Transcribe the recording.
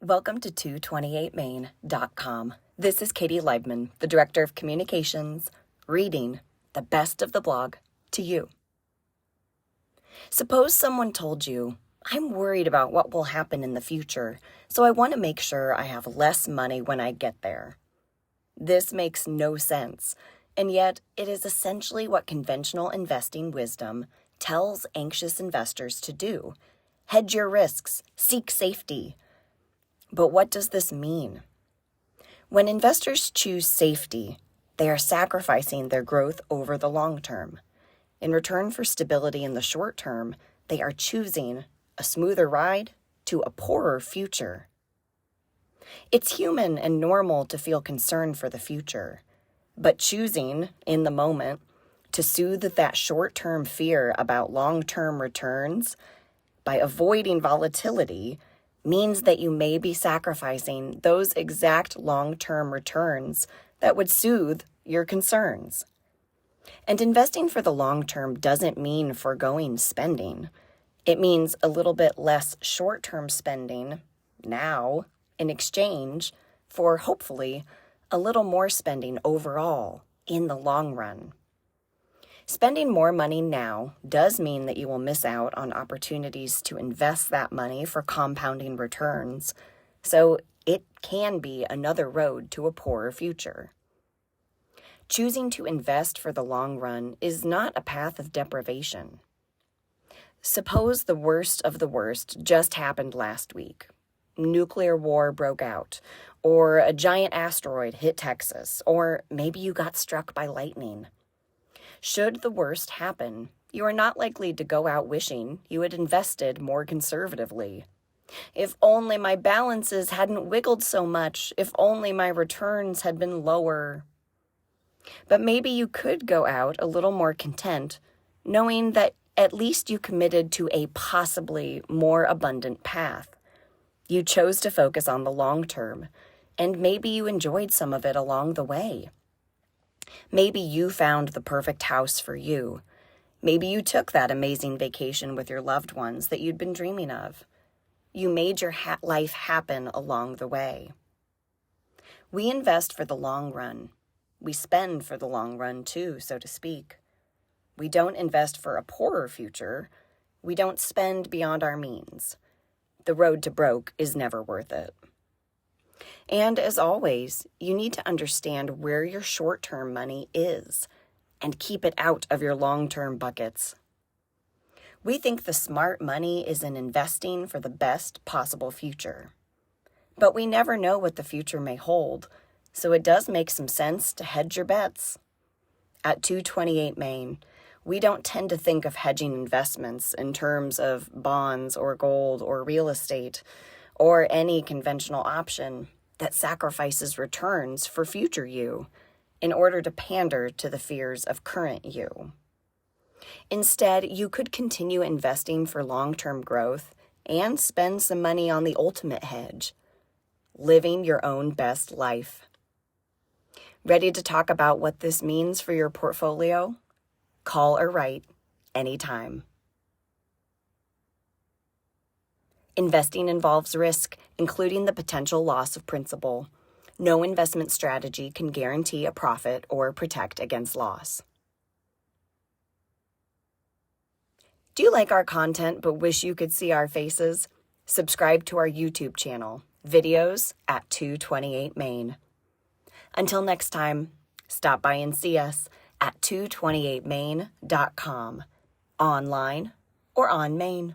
Welcome to 228main.com. This is Katie Leibman, the Director of Communications, reading the best of the blog to you. Suppose someone told you, I'm worried about what will happen in the future, so I want to make sure I have less money when I get there. This makes no sense, and yet it is essentially what conventional investing wisdom tells anxious investors to do. Hedge your risks, seek safety. But what does this mean? When investors choose safety, they are sacrificing their growth over the long term. In return for stability in the short term, they are choosing a smoother ride to a poorer future. It's human and normal to feel concern for the future, but choosing, in the moment, to soothe that short-term fear about long-term returns by avoiding volatility means that you may be sacrificing those exact long-term returns that would soothe your concerns. And investing for the long term doesn't mean foregoing spending. It means a little bit less short-term spending now in exchange for, hopefully, a little more spending overall in the long run. Spending more money now does mean that you will miss out on opportunities to invest that money for compounding returns, so it can be another road to a poorer future. Choosing to invest for the long run is not a path of deprivation. Suppose the worst of the worst just happened last week. Nuclear war broke out, or a giant asteroid hit Texas, or maybe you got struck by lightning. Should the worst happen, you are not likely to go out wishing you had invested more conservatively. If only my balances hadn't wiggled so much, if only my returns had been lower. But maybe you could go out a little more content, knowing that at least you committed to a possibly more abundant path. You chose to focus on the long term, and maybe you enjoyed some of it along the way. Maybe you found the perfect house for you. Maybe you took that amazing vacation with your loved ones that you'd been dreaming of. You made your life happen along the way. We invest for the long run. We spend for the long run too, so to speak. We don't invest for a poorer future. We don't spend beyond our means. The road to broke is never worth it. And as always, you need to understand where your short-term money is and keep it out of your long-term buckets. We think the smart money is in investing for the best possible future. But we never know what the future may hold, so it does make some sense to hedge your bets. At 228 Main, we don't tend to think of hedging investments in terms of bonds or gold or real estate or any conventional option that sacrifices returns for future you in order to pander to the fears of current you. Instead, you could continue investing for long-term growth and spend some money on the ultimate hedge, living your own best life. Ready to talk about what this means for your portfolio? Call or write anytime. Investing involves risk, including the potential loss of principal. No investment strategy can guarantee a profit or protect against loss. Do you like our content but wish you could see our faces? Subscribe to our YouTube channel, videos at 228 Main. Until next time, stop by and see us at 228main.com, online or on Main.